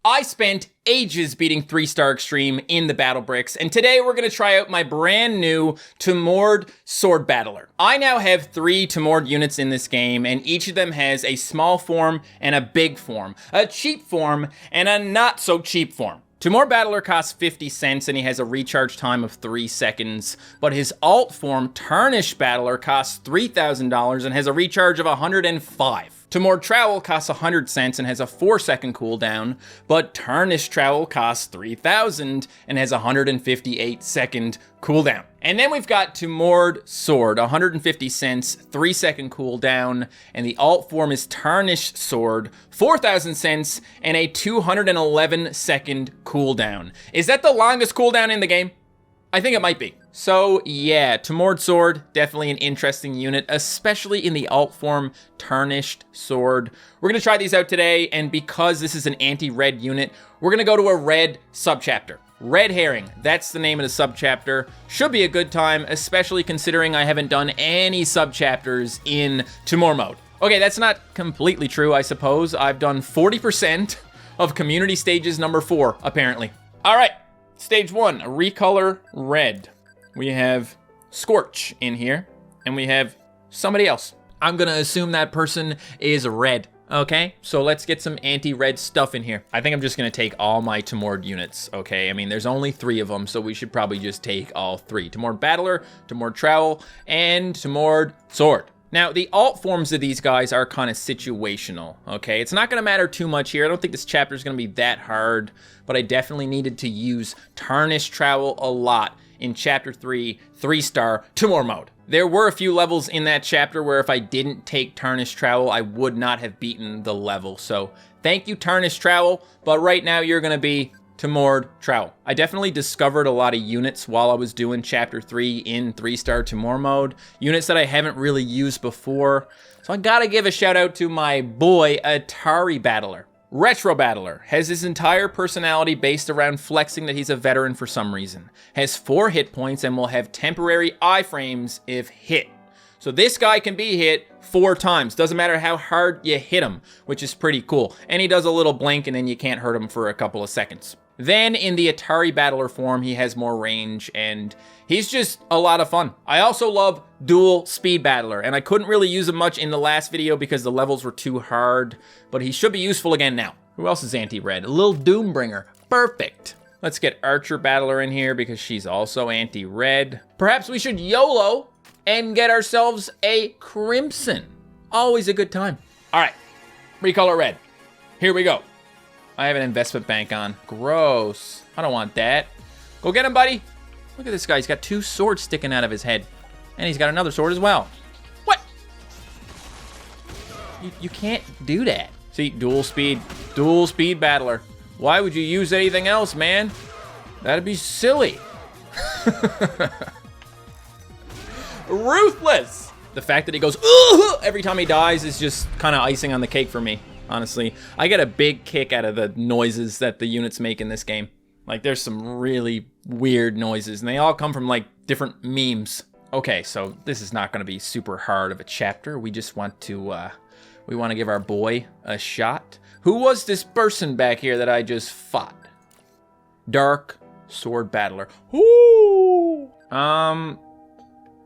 I spent ages beating 3-star Extreme in the battle bricks, and today we're going to try out my brand new Tumored Sword Battler. I now have 3 Tumored units in this game, and each of them has a small form and a big form, a cheap form and a not so cheap form. Tumored Battler costs 50 cents and he has a recharge time of 3 seconds, but his alt form, Tarnished Battler, costs $3,000 and has a recharge of 105. Tumored Trowel costs 100 cents and has a 4-second cooldown, but Tarnished Trowel costs 3,000 and has a 158-second cooldown. And then we've got Tumored Sword, 150 cents, 3-second cooldown, and the alt form is Tarnished Sword, 4,000 cents, and a 211-second cooldown. Is that the longest cooldown in the game? I think it might be. So yeah, Tumored Sword, definitely an interesting unit, especially in the alt form, Tarnished Sword. We're gonna try these out today, and because this is an anti-red unit, we're gonna go to a red subchapter. Red Herring, that's the name of the subchapter. Should be a good time, especially considering I haven't done any subchapters in Tumored mode. Okay, that's not completely true, I suppose. I've done 40% of community stages number 4, apparently. All right, stage 1, Recolor Red. We have Scorch in here, and we have somebody else. I'm gonna assume that person is red, okay? So let's get some anti-red stuff in here. I think I'm just gonna take all my Tumored units, okay? I mean, there's only 3 of them, so we should probably just take all 3. Tumored Battler, Tumored Trowel, and Tumored Sword. Now, the alt forms of these guys are kind of situational, okay? It's not gonna matter too much here. I don't think this chapter is gonna be that hard, but I definitely needed to use Tarnished Trowel a lot in chapter 3, 3-star Tumored mode. There were a few levels in that chapter where if I didn't take Tarnished Trowel, I would not have beaten the level. So thank you, Tarnished Trowel, but right now you're gonna be Tumored Trowel. I definitely discovered a lot of units while I was doing chapter 3 in 3-star Tumored mode, units that I haven't really used before. So I gotta give a shout out to my boy, Atari Battler. Retro Battler has his entire personality based around flexing that he's a veteran for some reason. Has 4 hit points and will have temporary iframes if hit. So this guy can be hit 4 times. Doesn't matter how hard you hit him, which is pretty cool. And he does a little blink and then you can't hurt him for a couple of seconds. Then in the Atari Battler form, he has more range and he's just a lot of fun. I also love Dual Speed Battler, and I couldn't really use him much in the last video because the levels were too hard, but he should be useful again now. Who else is anti-red? A little Doombringer. Perfect. Let's get Archer Battler in here because she's also anti-red. Perhaps we should YOLO and get ourselves a Crimson. Always a good time. All right, Recolor Red. Here we go. I have an investment bank on. Gross. I don't want that. Go get him, buddy. Look at this guy. He's got 2 swords sticking out of his head. And he's got another sword as well. What? You can't do that. See, dual speed battler. Why would you use anything else, man? That'd be silly. Ruthless. The fact that he goes, "Ugh!" every time he dies is just kind of icing on the cake for me. Honestly, I get a big kick out of the noises that the units make in this game. Like, there's some really weird noises, and they all come from, like, different memes. Okay, so this is not going to be super hard of a chapter. We just want to, we want to give our boy a shot. Who was this person back here that I just fought? Dark Sword Battler. Ooh!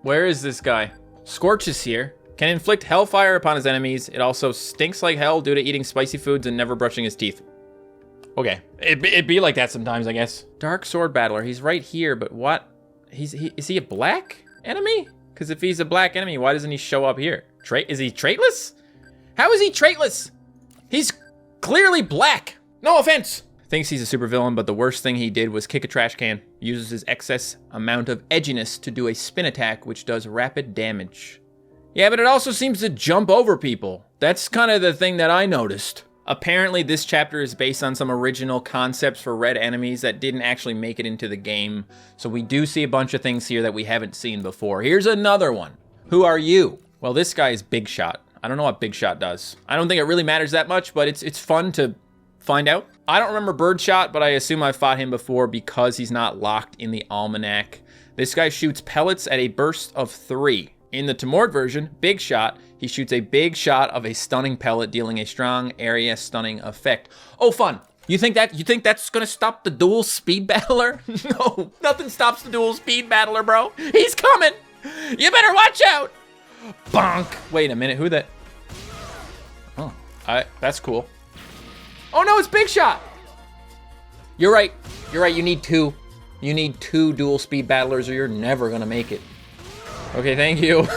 Where is this guy? Scorch is here. Can inflict hellfire upon his enemies. It also stinks like hell due to eating spicy foods and never brushing his teeth. Okay, it'd be like that sometimes, I guess. Dark Sword Battler, he's right here, but what? Is he a black enemy? Because if he's a black enemy, why doesn't he show up here? Is he traitless? How is he traitless? He's clearly black. No offense. Thinks he's a supervillain, but the worst thing he did was kick a trash can. Uses his excess amount of edginess to do a spin attack, which does rapid damage. Yeah, but it also seems to jump over people. That's kind of the thing that I noticed. Apparently, this chapter is based on some original concepts for red enemies that didn't actually make it into the game. So we do see a bunch of things here that we haven't seen before. Here's another one. Who are you? Well, this guy is Big Shot. I don't know what Big Shot does. I don't think it really matters that much, but it's fun to find out. I don't remember Birdshot, but I assume I fought him before because he's not locked in the almanac. This guy shoots pellets at a burst of 3. In the Tumored version, Big Shot, he shoots a big shot of a stunning pellet, dealing a strong area stunning effect. Oh, fun. You think that's gonna stop the dual speed battler? No, nothing stops the dual speed battler, bro. He's coming. You better watch out. Bonk. Wait a minute, who that? Oh, that's cool. Oh no, it's Big Shot. You're right, you need two. You need two dual speed battlers or you're never gonna make it. Okay, thank you.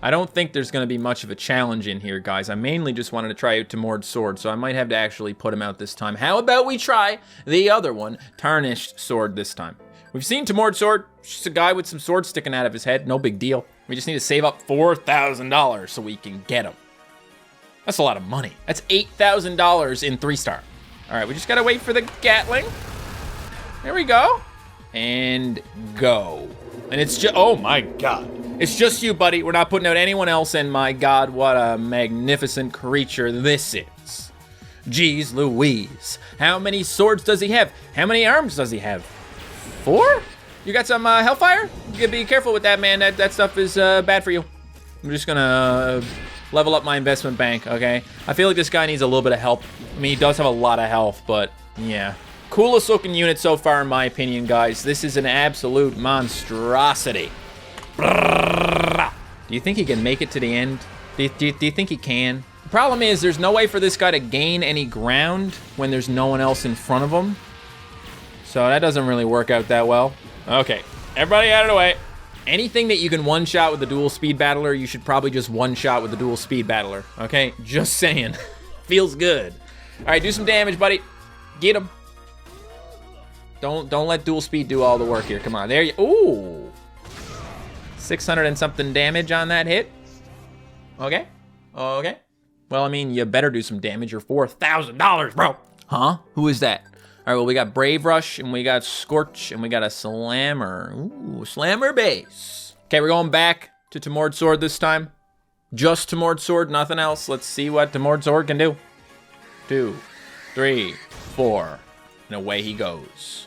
I don't think there's gonna be much of a challenge in here, guys. I mainly just wanted to try out Tumored Sword, so I might have to actually put him out this time. How about we try the other one, Tarnished Sword, this time? We've seen Tumored Sword, just a guy with some swords sticking out of his head, no big deal. We just need to save up $4,000 so we can get him. That's a lot of money. That's $8,000 in 3-star. All right, we just gotta wait for the Gatling. There we go. And go. And it's just, oh my God. It's just you, buddy. We're not putting out anyone else, and my God, what a magnificent creature this is. Jeez Louise. How many swords does he have? How many arms does he have? 4? You got some Hellfire? You gotta be careful with that, man. That stuff is bad for you. I'm just gonna level up my investment bank, okay? I feel like this guy needs a little bit of help. I mean, he does have a lot of health, but yeah. Coolest looking unit so far, in my opinion, guys. This is an absolute monstrosity. Do you think he can make it to the end? Do you think he can? The problem is there's no way for this guy to gain any ground when there's no one else in front of him. So that doesn't really work out that well. Okay, everybody out of the way. Anything that you can one-shot with the dual speed battler, you should probably just one-shot with the dual speed battler, okay? Just saying. Feels good. All right, do some damage, buddy. Get him. Don't let dual speed do all the work here. Come on, there you, ooh. 600 and something damage on that hit. Okay, okay. Well, I mean, you better do some damage. You're $4,000, bro. Huh? Who is that? All right, well, we got Brave Rush, and we got Scorch, and we got a Slammer. Ooh, Slammer base. Okay, we're going back to Tumored Sword this time. Just Tumored Sword, nothing else. Let's see what Tumored Sword can do. 2, 3, 4, and away he goes.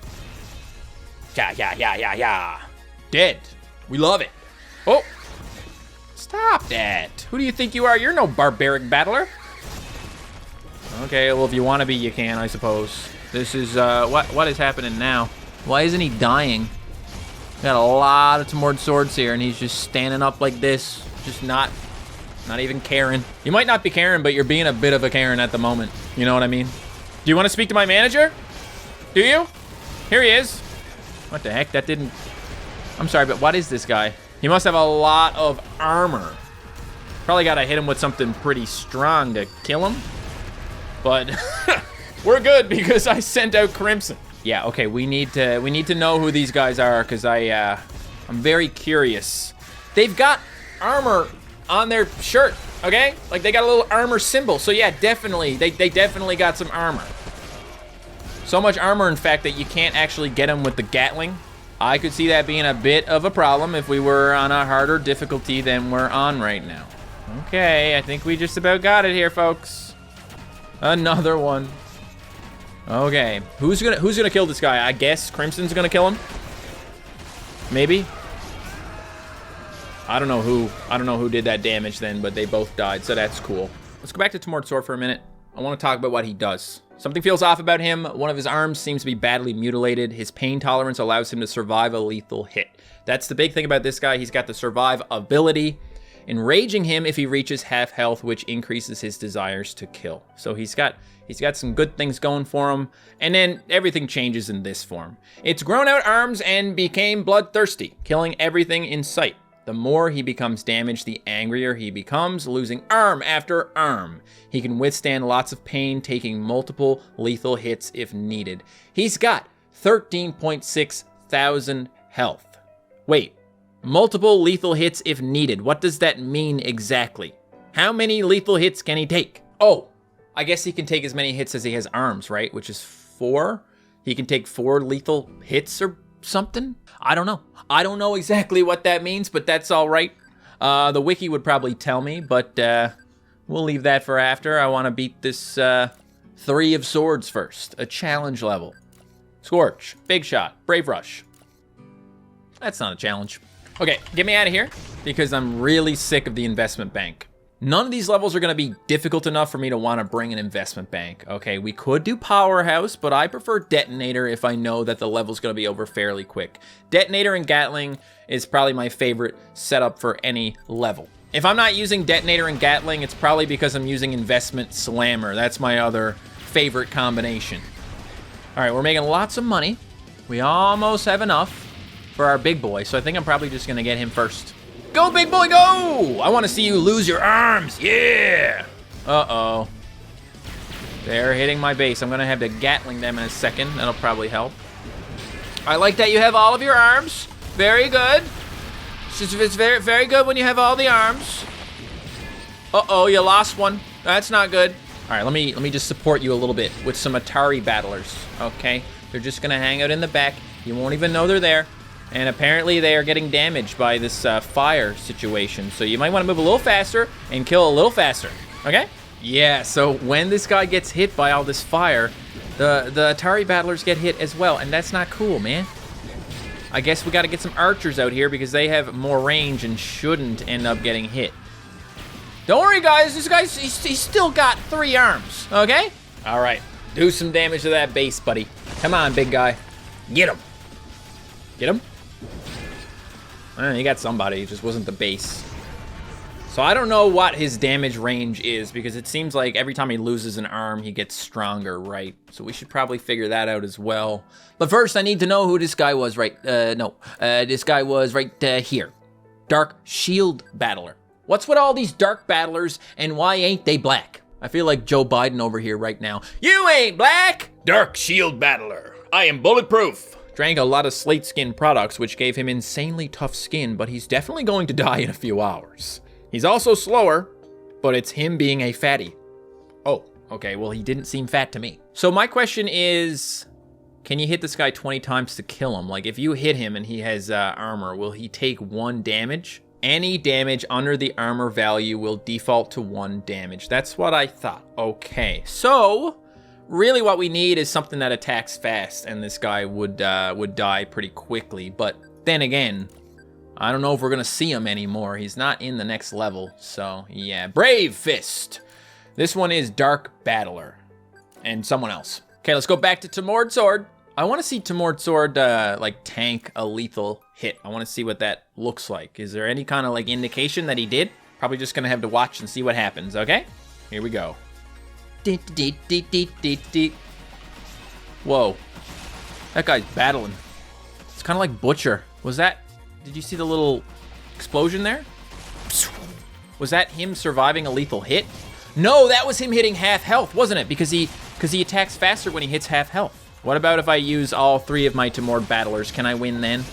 Yeah. Dead. We love it. Oh, stop that. Who do you think you are? You're no barbaric battler. Okay, well, if you want to be, you can, I suppose. This is, what is happening now? Why isn't he dying? Got a lot of Tumored Swords here, and he's just standing up like this, just not even caring. You might not be caring, but you're being a bit of a Karen at the moment. You know what I mean? Do you want to speak to my manager? Do you? Here he is. What the heck? That didn't... I'm sorry, but what is this guy? He must have a lot of armor. Probably got to hit him with something pretty strong to kill him. But we're good because I sent out Crimson. Yeah, okay, we need to know who these guys are because I'm very curious. They've got armor on their shirt, okay? Like they got a little armor symbol. So yeah, definitely, they definitely got some armor. So much armor, in fact, that you can't actually get them with the Gatling. I could see that being a bit of a problem if we were on a harder difficulty than we're on right now. Okay, I think we just about got it here, folks. Another one. Okay, who's gonna kill this guy? I guess Crimson's gonna kill him. Maybe. I don't know who did that damage then, but they both died, so that's cool. Let's go back to Tumored Sword for a minute. I want to talk about what he does. Something feels off about him. One of his arms seems to be badly mutilated. His pain tolerance allows him to survive a lethal hit. That's the big thing about this guy. He's got the survive ability, enraging him if he reaches half health, which increases his desires to kill. So he's got some good things going for him. And then everything changes in this form. It's grown out arms and became bloodthirsty, killing everything in sight. The more he becomes damaged, the angrier he becomes, losing arm after arm. He can withstand lots of pain, taking multiple lethal hits if needed. He's got 13.6 thousand health. Wait, multiple lethal hits if needed. What does that mean exactly? How many lethal hits can he take? Oh, I guess he can take as many hits as he has arms, right? Which is 4? He can take 4 lethal hits or something? I don't know. I don't know exactly what that means, but that's all right. The Wiki would probably tell me, but we'll leave that for after. I want to beat this 3 of Swords first. A challenge level. Scorch, Big Shot, Brave Rush. That's not a challenge. Okay, get me out of here because I'm really sick of the investment bank. None of these levels are going to be difficult enough for me to want to bring an investment bank. Okay, we could do Powerhouse, but I prefer Detonator if I know that the level's going to be over fairly quick. Detonator and Gatling is probably my favorite setup for any level. If I'm not using Detonator and Gatling, it's probably because I'm using Investment Slammer. That's my other favorite combination. All right, we're making lots of money. We almost have enough for our big boy, so I think I'm probably just going to get him first. Go, big boy, go! I want to see you lose your arms. Yeah! Uh-oh. They're hitting my base. I'm going to have to Gatling them in a second. That'll probably help. I like that you have all of your arms. Very good. It's very, very good when you have all the arms. Uh-oh, you lost one. That's not good. All right, let me just support you a little bit with some Atari battlers, okay? They're just going to hang out in the back. You won't even know they're there. And apparently they are getting damaged by this fire situation. So you might want to move a little faster and kill a little faster, okay? Yeah, so when this guy gets hit by all this fire, the Atari battlers get hit as well, and that's not cool, man. I guess we got to get some archers out here because they have more range and shouldn't end up getting hit. Don't worry, guys. This guy's he's still got 3 arms, okay? All right, do some damage to that base, buddy. Come on, big guy. Get him. Get him. He got somebody, it just wasn't the base. So I don't know what his damage range is because it seems like every time he loses an arm, he gets stronger, right? So we should probably figure that out as well. But first, I need to know who this guy was, right? This guy was right here. Dark Shield Battler. What's with all these dark battlers and why ain't they black? I feel like Joe Biden over here right now. You ain't black! Dark Shield Battler. I am bulletproof. Drank a lot of slate skin products, which gave him insanely tough skin, but he's definitely going to die in a few hours. He's also slower, but it's him being a fatty. Oh, okay, well, he didn't seem fat to me. So my question is, can you hit this guy 20 times to kill him? Like, if you hit him and he has armor, will he take 1 damage? Any damage under the armor value will default to 1 damage. That's what I thought. Okay, so really what we need is something that attacks fast, and this guy would die pretty quickly. But then again, I don't know if we're gonna see him anymore. He's not in the next level, so yeah. Brave Fist. This one is Dark Battler and someone else. Okay, let's go back to Tumored Sword. I want to see Tumored Sword like tank a lethal hit. I want to see what that looks like. Is there any kind of like indication that he did? Probably just gonna have to watch and see what happens. Okay, here we go. Whoa, that guy's battling. It's kind of like Butcher. Was that, did you see the little explosion there? Was that him surviving a lethal hit? No, that was him hitting half health, wasn't it? Because he attacks faster when he hits half health. What about if I use all 3 of my Tumored Battlers? Can I win then?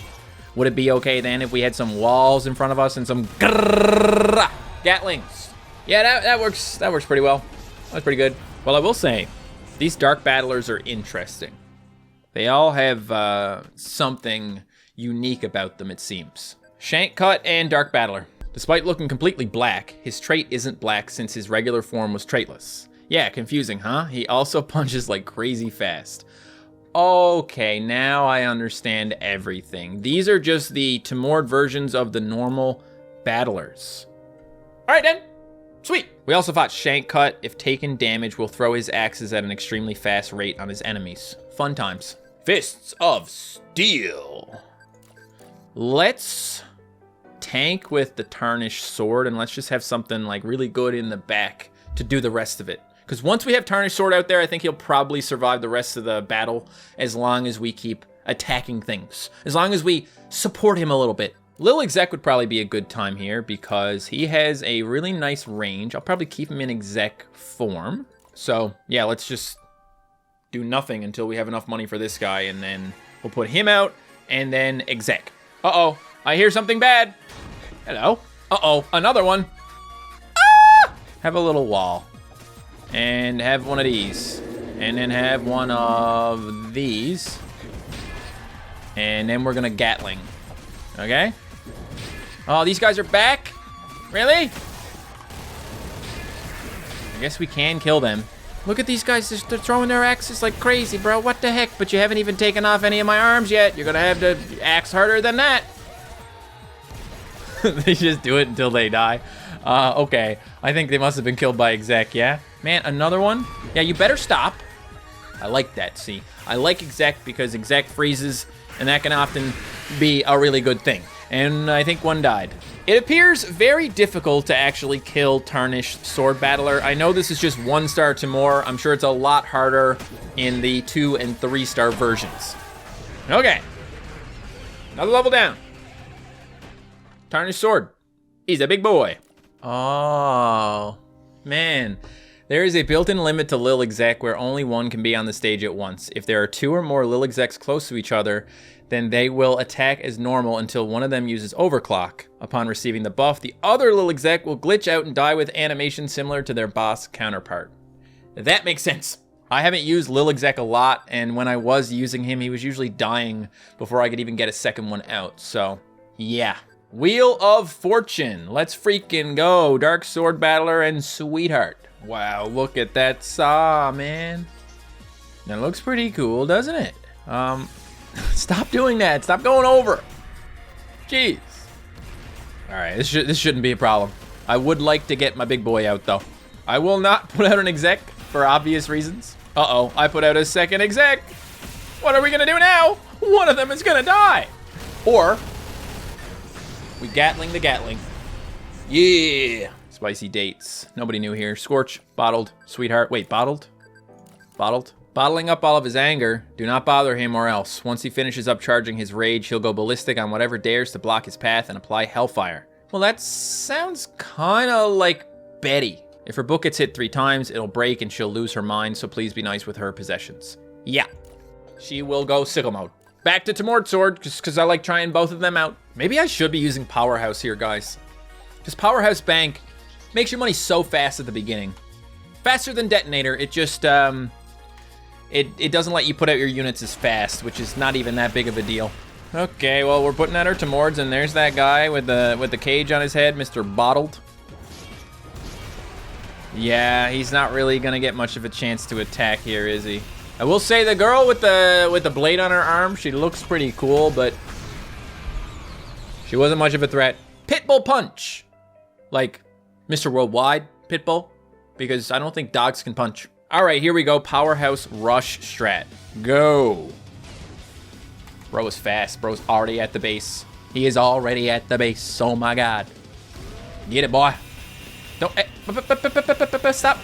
Would it be okay then if we had some walls in front of us and some Gatlings? Yeah, that works pretty well. That's pretty good. Well, I will say, these Dark Battlers are interesting. They all have something unique about them, it seems. Shank Cut and Dark Battler. Despite looking completely black, his trait isn't black since his regular form was traitless. Yeah, confusing, huh? He also punches like crazy fast. Okay, now I understand everything. These are just the Tumored versions of the normal battlers. All right then. Sweet. We also fought Shank Cut. If taken damage, will throw his axes at an extremely fast rate on his enemies. Fun times. Fists of Steel. Let's tank with the Tarnished Sword, and let's just have something like really good in the back to do the rest of it. Because once we have Tarnished Sword out there, I think he'll probably survive the rest of the battle as long as we keep attacking things. As long as we support him a little bit. Lil Exec would probably be a good time here because he has a really nice range. I'll probably keep him in exec form. So yeah, let's just do nothing until we have enough money for this guy, and then we'll put him out and then exec. Uh-oh, I hear something bad. Hello. Uh-oh, another one. Ah! Have a little wall. And have one of these. And then have one of these. And then we're gonna Gatling. Okay? Oh, these guys are back? Really? I guess we can kill them. Look at these guys, they're throwing their axes like crazy, bro. What the heck? But you haven't even taken off any of my arms yet. You're gonna have to axe harder than that. They just do it until they die. Okay. I think they must have been killed by exec, yeah? Man, another one? Yeah, you better stop. I like that, see? I like exec because exec freezes, and that can often be a really good thing. And I think one died. It appears very difficult to actually kill Tarnished Sword Battler. I know this is just 1-star to more. I'm sure it's a lot harder in the 2- and 3-star versions. Okay. Another level down. Tarnished Sword. He's a big boy. Oh, man. There is a built-in limit to Lil Exec where only one can be on the stage at once. If there are 2 or more Lil Execs close to each other, then they will attack as normal until one of them uses Overclock. Upon receiving the buff, the other Lil Exec will glitch out and die with animation similar to their boss counterpart. That makes sense. I haven't used Lil Exec a lot, and when I was using him, he was usually dying before I could even get a second one out, so yeah. Wheel of Fortune. Let's freaking go. Dark Sword Battler and Sweetheart. Wow, look at that saw, man. That looks pretty cool, doesn't it? Stop doing that. Stop going over. Jeez. All right, this shouldn't be a problem. I would like to get my big boy out, though. I will not put out an exec for obvious reasons. Uh-oh, I put out a second exec. What are we gonna do now? One of them is gonna die. Or we Gatling the Gatling. Yeah. Spicy dates. Nobody new here. Scorch, bottled, Sweetheart. Wait, bottled? Bottled? Bottling up all of his anger. Do not bother him or else. Once he finishes up charging his rage, he'll go ballistic on whatever dares to block his path and apply Hellfire. Well, that sounds kind of like Betty. If her book gets hit 3 times, it'll break and she'll lose her mind, so please be nice with her possessions. Yeah. She will go sickle mode. Back to Tumored Sword, just because I like trying both of them out. Maybe I should be using Powerhouse here, guys. Because Powerhouse Bank makes your money so fast at the beginning. Faster than Detonator, it just, it doesn't let you put out your units as fast, which is not even that big of a deal. Okay, well, we're putting out our Tumoreds, and there's that guy with the cage on his head, Mr. Bottled. Yeah, he's not really gonna get much of a chance to attack here, is he? I will say the girl with the blade on her arm, she looks pretty cool, but she wasn't much of a threat. Pitbull Punch. Like Mr. Worldwide Pitbull, because I don't think dogs can punch. All right, here we go. Powerhouse Rush strat. Go. Bro is fast. Bro's already at the base. He is already at the base. Oh my God. Get it, boy. Don't, stop.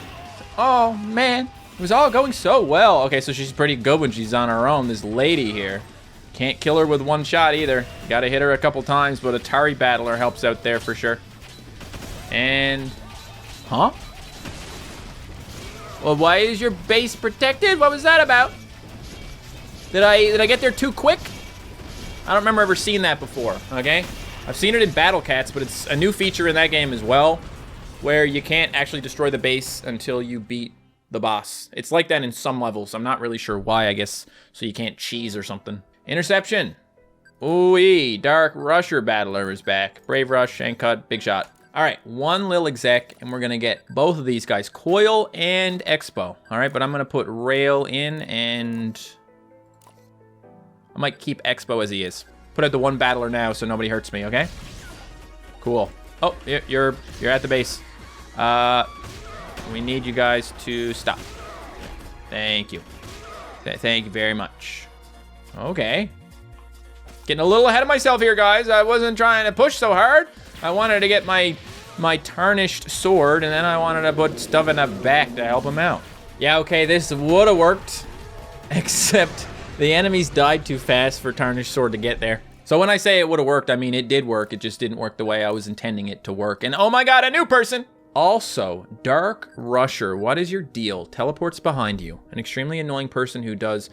Oh man, it was all going so well. Okay, so she's pretty good when she's on her own. This lady here. Can't kill her with 1 shot either. Gotta hit her a couple times, but Atari Battler helps out there for sure. And, huh? Well, why is your base protected? What was that about? Did I get there too quick? I don't remember ever seeing that before, okay? I've seen it in Battle Cats, but it's a new feature in that game as well, where you can't actually destroy the base until you beat the boss. It's like that in some levels. I'm not really sure why, I guess, so you can't cheese or something. Interception. Ooh-wee, Dark Rusher Battler is back. Brave Rush, and cut, big shot. All right, 1 Lil Exec, and we're gonna get both of these guys, Coil and Expo. All right, but I'm gonna put Rail in, and I might keep Expo as he is. Put out the 1 Battler now so nobody hurts me, okay? Cool. Oh, you're at the base. We need you guys to stop. Thank you. Thank you very much. Okay. Getting a little ahead of myself here, guys. I wasn't trying to push so hard. I wanted to get my Tarnished Sword, and then I wanted to put stuff in the back to help him out. Yeah, okay, this would have worked, except the enemies died too fast for Tarnished Sword to get there. So when I say it would have worked, I mean it did work. It just didn't work the way I was intending it to work. And oh my God, a new person! Also, Dark Rusher, what is your deal? Teleports behind you. An extremely annoying person who does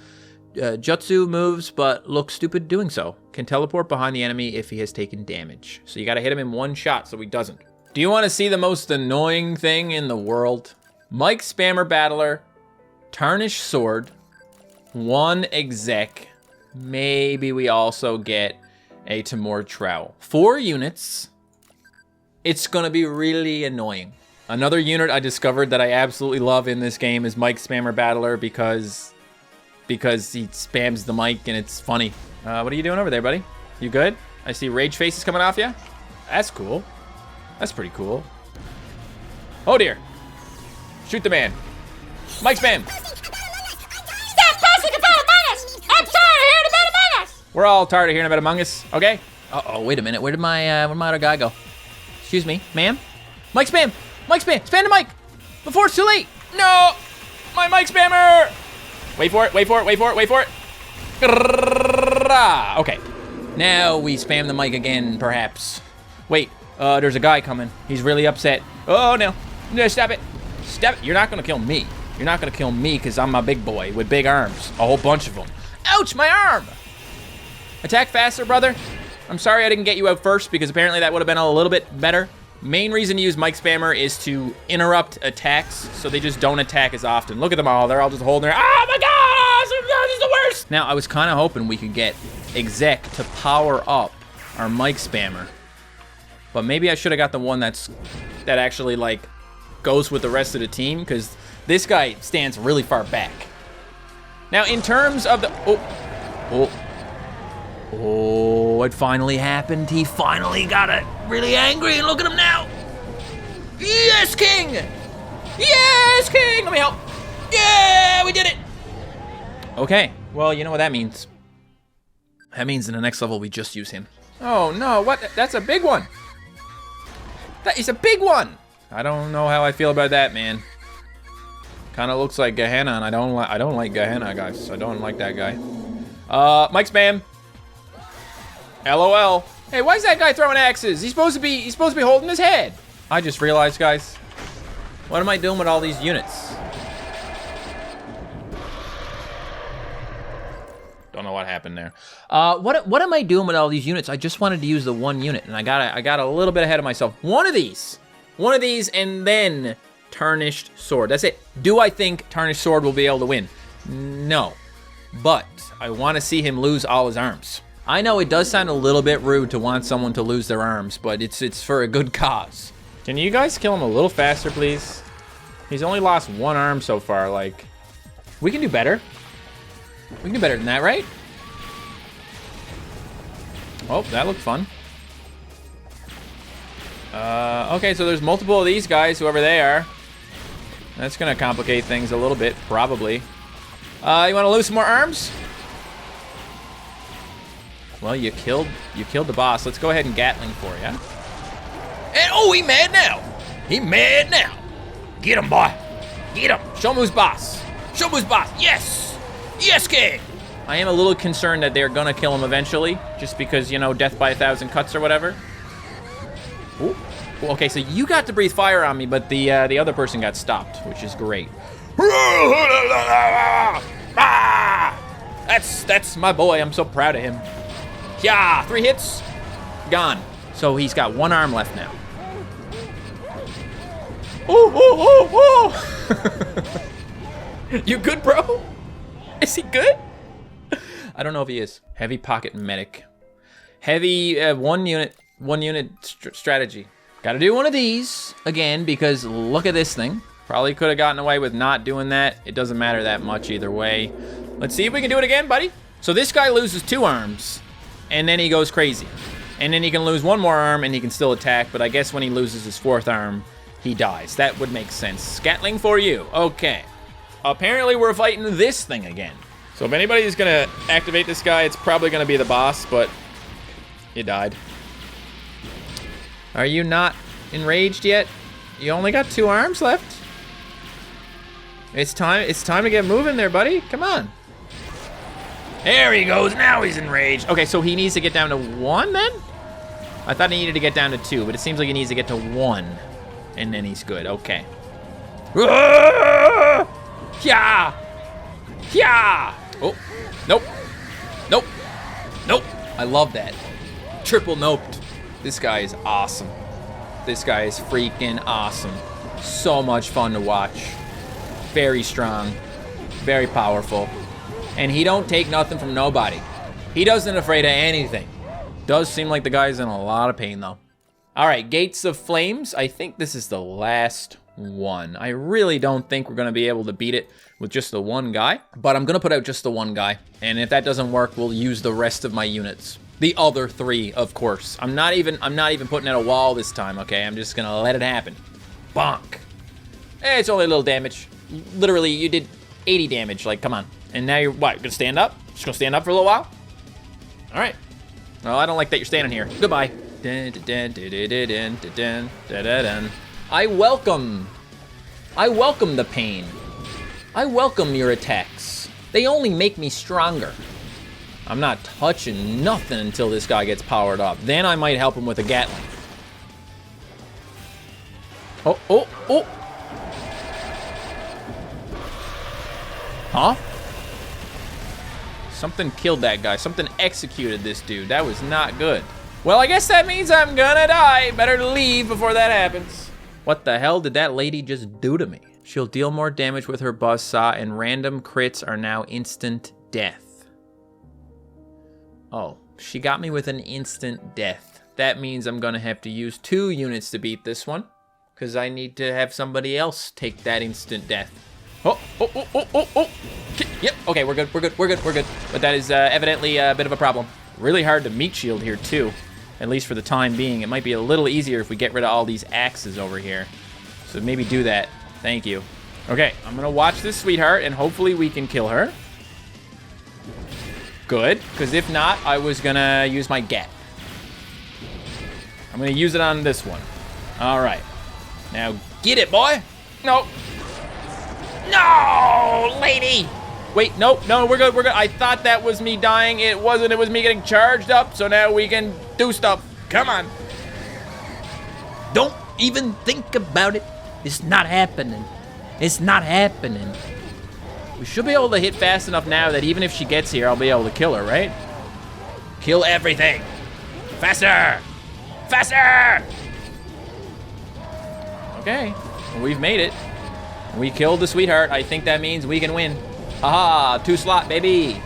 jutsu moves, but looks stupid doing so. Can teleport behind the enemy if he has taken damage. So you gotta hit him in 1 shot so he doesn't. Do you wanna see the most annoying thing in the world? Mike Spammer Battler, Tarnished Sword, 1 exec. Maybe we also get a Tumored Trowel. 4 units. It's gonna be really annoying. Another unit I discovered that I absolutely love in this game is Mike Spammer Battler because he spams the mic and it's funny. What are you doing over there, buddy? You good? I see rage faces coming off you. That's cool. That's pretty cool. Oh dear. Shoot the man. Mike spam. Stop posting about Among Us! I'm tired of hearing about Among Us! We're all tired of hearing about Among Us, okay? Uh-oh, wait a minute. Where'd my other guy go? Excuse me, ma'am? Mike spam! Mike spam! Spam the mic! Before it's too late! No! My mic spammer! Wait for it, wait for it, wait for it, wait for it. Okay. Now we spam the mic again, perhaps. Wait, there's a guy coming. He's really upset. Oh, no. No, stop it. Stop it. You're not gonna kill me. You're not gonna kill me because I'm a big boy with big arms. A whole bunch of them. Ouch, my arm! Attack faster, brother. I'm sorry I didn't get you out first because apparently that would have been a little bit better. Main reason to use Mike Spammer is to interrupt attacks so they just don't attack as often. Look at them all. They're all just holding their, oh my god, this is the worst. Now, I was kind of hoping we could get exec to power up our Mike Spammer. But maybe I should have got the one that actually, like, goes with the rest of the team because this guy stands really far back. Now, in terms of the, Oh, it finally happened. He finally got it really angry, and look at him now. Yes, King! Yes, King! Let me help. Yeah, we did it! Okay, well, you know what that means. That means in the next level, we just use him. Oh, no, what? That's a big one. That is a big one. I don't know how I feel about that, man. Kind of looks like Gehenna, and I don't like Gehenna, guys. I don't like that guy. Mike Spam. LOL. Hey, why is that guy throwing axes? He's supposed to be holding his head. I just realized, guys. What am I doing with all these units? Don't know what happened there. What am I doing with all these units? I just wanted to use the one unit, and I got a little bit ahead of myself. One of these, and then Tarnished Sword. That's it. Do I think Tarnished Sword will be able to win? No, but I want to see him lose all his arms. I know it does sound a little bit rude to want someone to lose their arms, but it's for a good cause. Can you guys kill him a little faster, please? He's only lost one arm so far. Like, we can do better. We can do better than that, right? Oh, that looked fun. Okay, so there's multiple of these guys, whoever they are. That's gonna complicate things a little bit, probably. You wanna lose some more arms? Well, you killed the boss. Let's go ahead and Gatling for you. And oh, he mad now. He mad now. Get him, boy. Get him. Show him who's boss. Show him who's boss. Yes. Yes, King. I am a little concerned that they're gonna kill him eventually, just because, you know, death by 1,000 cuts or whatever. Ooh. Okay, so you got to breathe fire on me, but the other person got stopped, which is great. That's my boy. I'm so proud of him. Yeah, 3 hits, gone. So he's got one arm left now. Oh. You good, bro? Is he good? I don't know if he is. Heavy pocket medic. Heavy one unit strategy. Got to do one of these again because look at this thing. Probably could have gotten away with not doing that. It doesn't matter that much either way. Let's see if we can do it again, buddy. So this guy loses 2 arms. And then he goes crazy. And then he can lose 1 more arm and he can still attack, but I guess when he loses his 4th arm, he dies. That would make sense. Scatling for you. Okay. Apparently we're fighting this thing again. So if anybody's gonna activate this guy, it's probably gonna be the boss, but he died. Are you not enraged yet? You only got 2 arms left. It's time to get moving there, buddy. Come on. There he goes. Now he's enraged. Okay, so he needs to get down to 1 then? I thought he needed to get down to 2, but it seems like he needs to get to 1. And then he's good. Okay. Yeah. Oh, nope. I love that. Triple noped. This guy is awesome. This guy is freaking awesome. So much fun to watch. Very strong. Very powerful. And he don't take nothing from nobody. He doesn't afraid of anything. Does seem like the guy's in a lot of pain, though. All right, Gates of Flames. I think this is the last one. I really don't think we're going to be able to beat it with just the one guy. But I'm going to put out just the one guy. And if that doesn't work, we'll use the rest of my units. The other 3, of course. I'm not even putting out a wall this time, okay? I'm just going to let it happen. Bonk. It's only a little damage. Literally, you did 80 damage. Like, come on. And now you're, what, gonna stand up? Just gonna stand up for a little while? All right. Well, I don't like that you're standing here. Goodbye. I welcome the pain. I welcome your attacks. They only make me stronger. I'm not touching nothing until this guy gets powered up. Then I might help him with a Gatling. Oh, oh, oh. Huh? Something killed that guy. Something executed this dude. That was not good. Well, I guess that means I'm gonna die. Better leave before that happens. What the hell did that lady just do to me? She'll deal more damage with her buzzsaw, and random crits are now instant death. Oh, she got me with an instant death. That means I'm gonna have to use 2 units to beat this one, because I need to have somebody else take that instant death. Oh, oh, oh, oh, oh, oh. Yep, okay, we're good, we're good, we're good, we're good. But that is evidently a bit of a problem. Really hard to meat shield here, too. At least for the time being. It might be a little easier if we get rid of all these axes over here. So maybe do that. Thank you. Okay, I'm gonna watch this sweetheart, and hopefully we can kill her. Good, because if not, I was gonna use my Gat. I'm gonna use it on this one. All right. Now, get it, boy. No. No, lady. Wait, nope, no, we're good, we're good. I thought that was me dying. It wasn't, it was me getting charged up, so now we can do stuff. Come on. Don't even think about it. It's not happening. It's not happening. We should be able to hit fast enough now that even if she gets here, I'll be able to kill her, right? Kill everything. Faster. Faster. Okay, well, we've made it. We killed the sweetheart. I think that means we can win. Haha, 2 slot, baby.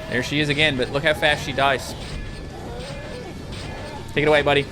There she is again, but look how fast she dies. Take it away, buddy.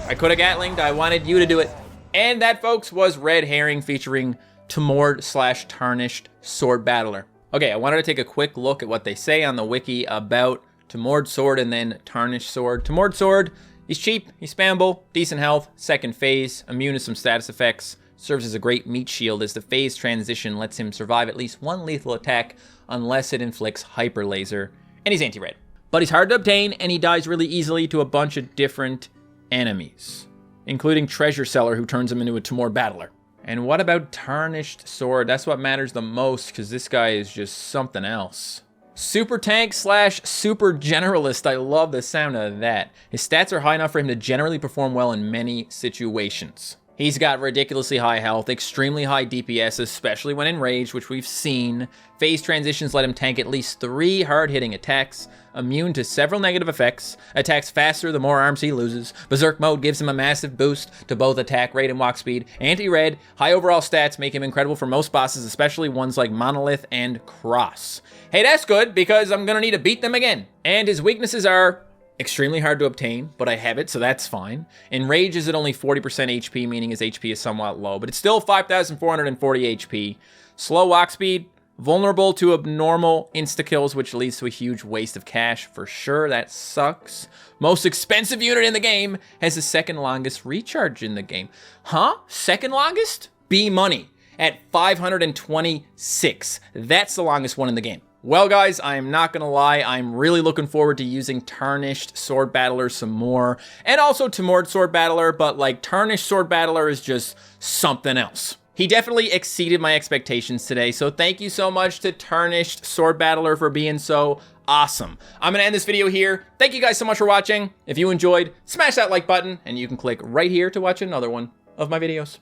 I could have Gatlinged. I wanted you to do it. And that, folks, was Red Herring featuring Tumored/Tarnished Sword Battler. Okay, I wanted to take a quick look at what they say on the wiki about Tumored Sword and then Tarnished Sword. Tumored Sword, he's cheap, he's spammable, decent health, second phase, immune to some status effects, serves as a great meat shield as the phase transition lets him survive at least 1 lethal attack unless it inflicts hyper laser, and he's anti-red. But he's hard to obtain, and he dies really easily to a bunch of different enemies, including Treasure Seller, who turns him into a Tumored Battler. And what about Tarnished Sword? That's what matters the most, because this guy is just something else. Super Tank / Super Generalist. I love the sound of that. His stats are high enough for him to generally perform well in many situations. He's got ridiculously high health, extremely high DPS, especially when enraged, which we've seen. Phase transitions let him tank at least 3 hard-hitting attacks, immune to several negative effects, attacks faster the more arms he loses. Berserk mode gives him a massive boost to both attack rate and walk speed. Anti-red, high overall stats make him incredible for most bosses, especially ones like Monolith and Cross. Hey, that's good, because I'm gonna need to beat them again. And his weaknesses are extremely hard to obtain, but I have it, so that's fine. Enrage is at only 40% HP, meaning his HP is somewhat low, but it's still 5,440 HP. Slow walk speed, vulnerable to abnormal insta-kills, which leads to a huge waste of cash for sure. That sucks. Most expensive unit in the game, has the 2nd longest recharge in the game. Huh? 2nd longest? B-Money at 526. That's the longest one in the game. Well, guys, I'm not gonna lie, I'm really looking forward to using Tarnished Sword Battler some more, and also Tumored Sword Battler, but like Tarnished Sword Battler is just something else. He definitely exceeded my expectations today, so thank you so much to Tarnished Sword Battler for being so awesome. I'm gonna end this video here. Thank you guys so much for watching. If you enjoyed, smash that like button, and you can click right here to watch another one of my videos.